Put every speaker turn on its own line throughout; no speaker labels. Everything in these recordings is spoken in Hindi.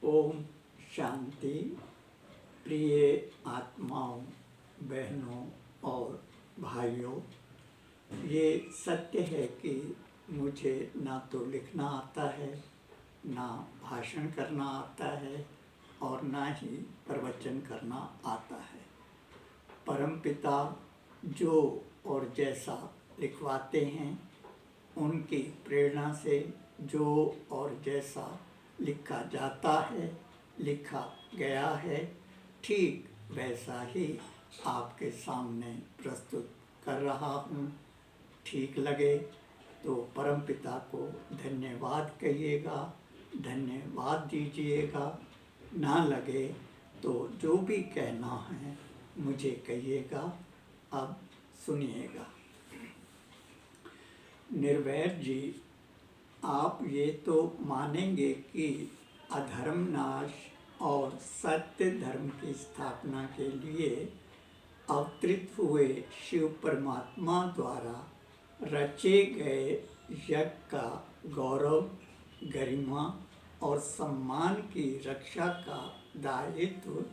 ओम शांति। प्रिय आत्माओं, बहनों और भाइयों, ये सत्य है कि मुझे ना तो लिखना आता है, ना भाषण करना आता है और ना ही प्रवचन करना आता है। परमपिता जो और जैसा लिखवाते हैं, उनकी प्रेरणा से जो और जैसा लिखा जाता है, लिखा गया है, ठीक वैसा ही आपके सामने प्रस्तुत कर रहा हूँ। ठीक लगे तो परमपिता को धन्यवाद कहिएगा, धन्यवाद दीजिएगा। ना लगे तो जो भी कहना है मुझे कहिएगा। अब सुनिएगा। निर्वैर जी, आप ये तो मानेंगे कि अधर्म नाश और सत्य धर्म की स्थापना के लिए अवतरित हुए शिव परमात्मा द्वारा रचे गए यज्ञ का गौरव, गरिमा और सम्मान की रक्षा का दायित्व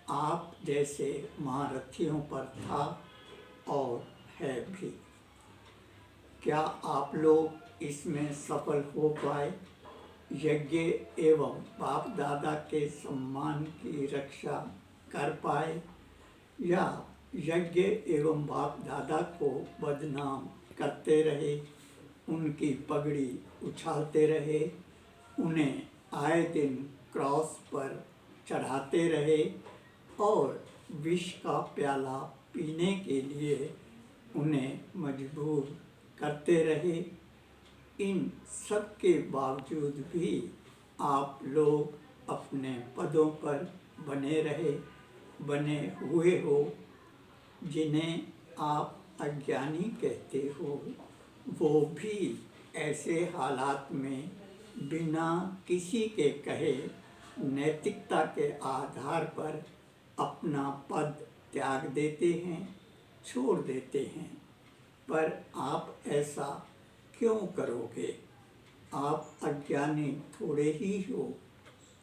आप जैसे महारथियों पर था और है भी। क्या आप लोग इसमें सफल हो पाए? यज्ञ एवं बाप दादा के सम्मान की रक्षा कर पाए, या यज्ञ एवं बाप दादा को बदनाम करते रहे, उनकी पगड़ी उछालते रहे, उन्हें आए दिन क्रॉस पर चढ़ाते रहे और विष का प्याला पीने के लिए उन्हें मजबूर करते रहे? इन सब के बावजूद भी आप लोग अपने पदों पर बने रहे, बने हुए हो। जिन्हें आप अज्ञानी कहते हो, वो भी ऐसे हालात में बिना किसी के कहे नैतिकता के आधार पर अपना पद त्याग देते हैं, छोड़ देते हैं। पर आप ऐसा क्यों करोगे? आप अज्ञानी थोड़े ही हो,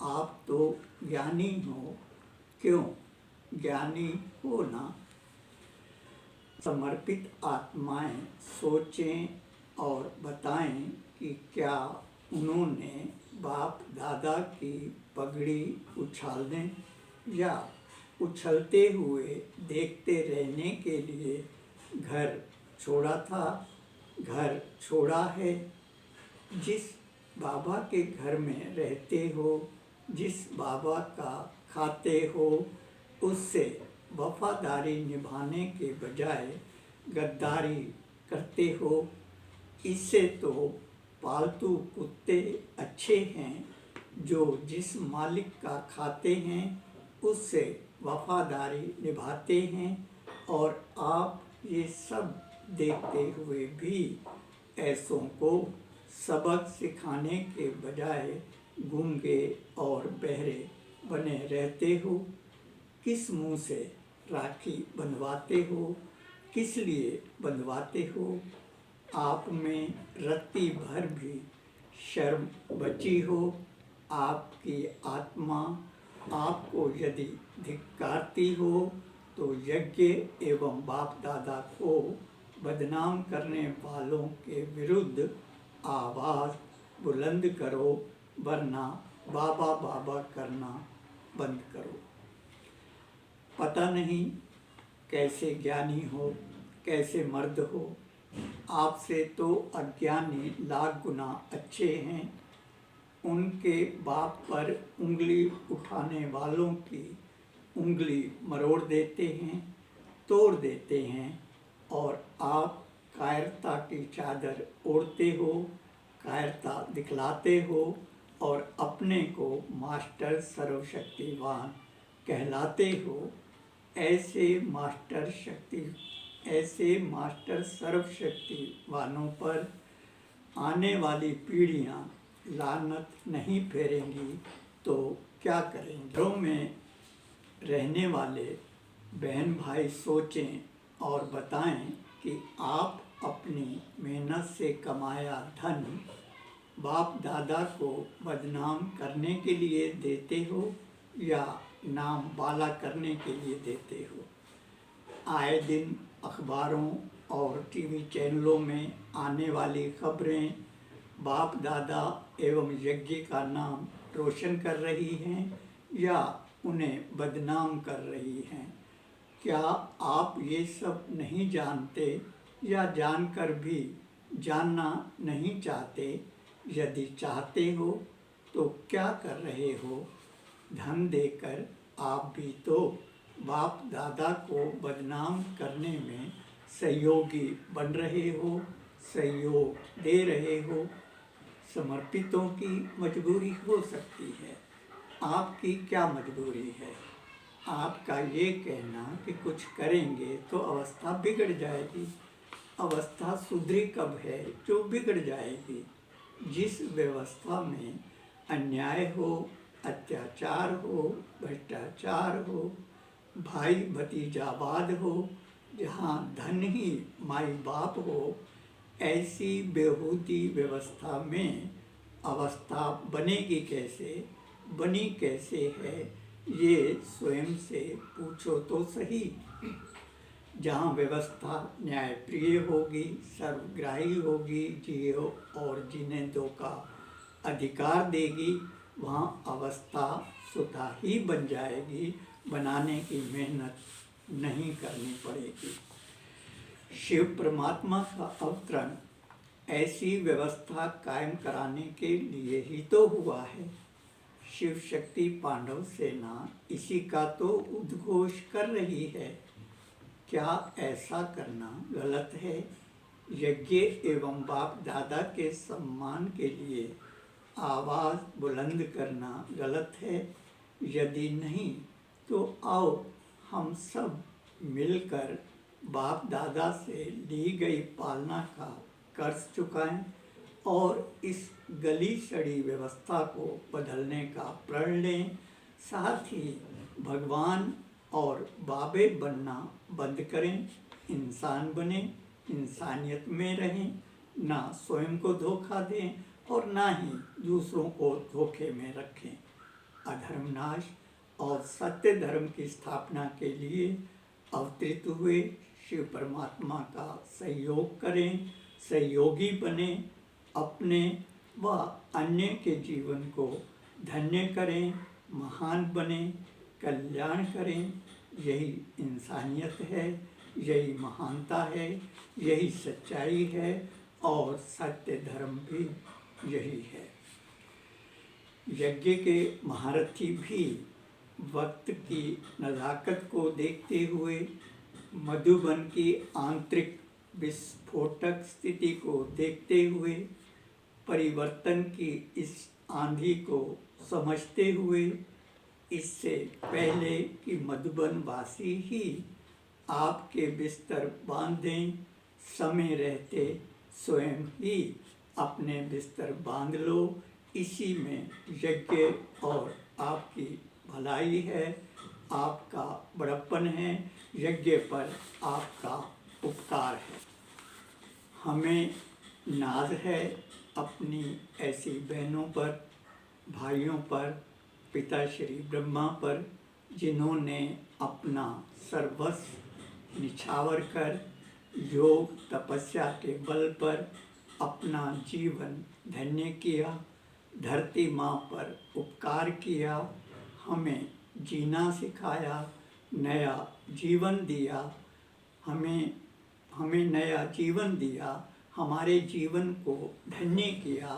आप तो ज्ञानी हो। क्यों? ज्ञानी हो ना। समर्पित आत्माएं सोचें और बताएं कि क्या उन्होंने बाप दादा की पगड़ी उछालने या उछलते हुए देखते रहने के लिए घर छोड़ा था, घर छोड़ा है? जिस बाबा के घर में रहते हो, जिस बाबा का खाते हो, उससे वफादारी निभाने के बजाय गद्दारी करते हो। इससे तो पालतू कुत्ते अच्छे हैं जो जिस मालिक का खाते हैं उससे वफादारी निभाते हैं। और आप ये सब देखते हुए भी ऐसों को सबक सिखाने के बजाय गूंगे और बहरे बने रहते हो। किस मुंह से राखी बंधवाते हो? किस लिए बंधवाते हो? आप में रत्ती भर भी शर्म बची हो? आपकी आत्मा आपको यदि धिक्कारती हो तो यज्ञ एवं बाप दादा को बदनाम करने वालों के विरुद्ध आवाज़ बुलंद करो, वरना बाबा बाबा करना बंद करो। पता नहीं कैसे ज्ञानी हो, कैसे मर्द हो। आपसे तो अज्ञानी लाख गुना अच्छे हैं। उनके बाप पर उंगली उठाने वालों की उंगली मरोड़ देते हैं, तोड़ देते हैं। और आप कायरता की चादर ओढ़ते हो, कायरता दिखलाते हो और अपने को मास्टर सर्वशक्तिवान कहलाते हो। ऐसे मास्टर सर्वशक्तिवानों पर आने वाली पीढ़ियां लानत नहीं फेरेंगी तो क्या करेंगे? घरों में रहने वाले बहन भाई सोचें और बताएं कि आप अपनी मेहनत से कमाया धन बाप दादा को बदनाम करने के लिए देते हो या नाम बाला करने के लिए देते हो? आए दिन अखबारों और टीवी चैनलों में आने वाली खबरें बाप दादा एवं यज्ञ का नाम रोशन कर रही हैं या उन्हें बदनाम कर रही हैं। क्या आप ये सब नहीं जानते या जानकर भी जानना नहीं चाहते? यदि चाहते हो तो क्या कर रहे हो? धन देकर आप भी तो बाप दादा को बदनाम करने में सहयोगी बन रहे हो, सहयोग दे रहे हो। समर्पितों की मजबूरी हो सकती है, आपकी क्या मजबूरी है? आपका ये कहना कि कुछ करेंगे तो अवस्था बिगड़ जाएगी। अवस्था सुधरी कब है जो बिगड़ जाएगी? जिस व्यवस्था में अन्याय हो, अत्याचार हो, भ्रष्टाचार हो, भाई भतीजावाद हो, जहाँ धन ही माई बाप हो, ऐसी बेहूदी व्यवस्था में अवस्था बनेगी कैसे, बनी कैसे है, ये स्वयं से पूछो तो सही। जहाँ व्यवस्था न्यायप्रिय होगी, सर्वग्राही होगी, जियो और जीने दो का अधिकार देगी, वहाँ अवस्था स्वतः ही बन जाएगी, बनाने की मेहनत नहीं करनी पड़ेगी। शिव परमात्मा का अवतरण ऐसी व्यवस्था कायम कराने के लिए ही तो हुआ है। शिव शक्ति पांडव सेना इसी का तो उद्घोष कर रही है। क्या ऐसा करना गलत है? यज्ञ एवं बाप दादा के सम्मान के लिए आवाज़ बुलंद करना गलत है? यदि नहीं तो आओ हम सब मिलकर बाप दादा से ली गई पालना का कर्ज चुकाएं और इस गली सड़ी व्यवस्था को बदलने का प्रण लें। साथ ही भगवान और बाबे बनना बंद करें, इंसान बने, इंसानियत में रहें, ना स्वयं को धोखा दें और ना ही दूसरों को धोखे में रखें। अधर्मनाश और सत्य धर्म की स्थापना के लिए अवतरित हुए शिव परमात्मा का सहयोग करें, सहयोगी बने, अपने व अन्य के जीवन को धन्य करें, महान बने, कल्याण करें। यही इंसानियत है, यही महानता है, यही सच्चाई है और सत्य धर्म भी यही है। यज्ञ के महारथी भी वक्त की नज़ाकत को देखते हुए, मधुबन की आंतरिक विस्फोटक स्थिति को देखते हुए, परिवर्तन की इस आंधी को समझते हुए, इससे पहले कि मधुबन वासी ही आपके बिस्तर बांध दें, समय रहते स्वयं ही अपने बिस्तर बांध लो। इसी में यज्ञ और आपकी भलाई है, आपका बड़प्पन है, यज्ञ पर आपका उपकार है। हमें नाज है अपनी ऐसी बहनों पर, भाइयों पर, पिता श्री ब्रह्मा पर, जिन्होंने अपना सर्वस्व निछावर कर योग तपस्या के बल पर अपना जीवन धन्य किया, धरती माँ पर उपकार किया, हमें जीना सिखाया, नया जीवन दिया, हमें नया जीवन दिया, हमारे जीवन को धन्य किया।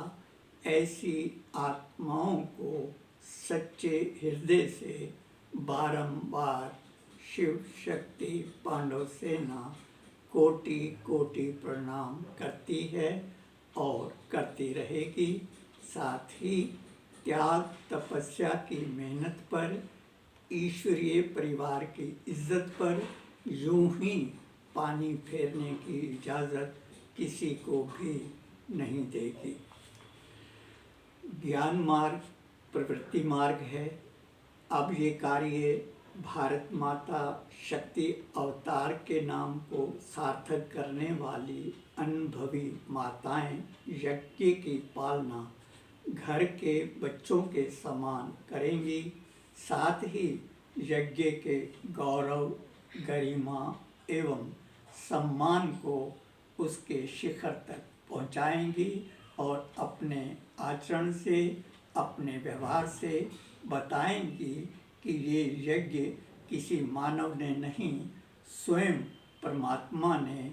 ऐसी आत्माओं को सच्चे हृदय से बारंबार शिव शक्ति पांडव सेना कोटि कोटि प्रणाम करती है और करती रहेगी। साथ ही त्याग तपस्या की मेहनत पर, ईश्वरीय परिवार की इज्जत पर यूं ही पानी फेरने की इजाज़त किसी को भी नहीं देगी। ज्ञान मार्ग प्रवृत्ति मार्ग है। अब ये कार्य भारत माता शक्ति अवतार के नाम को सार्थक करने वाली अनुभवी माताएं यज्ञ की पालना घर के बच्चों के समान करेंगी, साथ ही यज्ञ के गौरव, गरिमा एवं सम्मान को उसके शिखर तक पहुंचाएंगी और अपने आचरण से, अपने व्यवहार से बताएंगी कि ये यज्ञ किसी मानव ने नहीं, स्वयं परमात्मा ने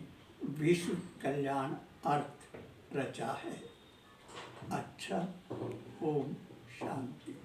विश्व कल्याण अर्थ रचा है। अच्छा, ओम शांति।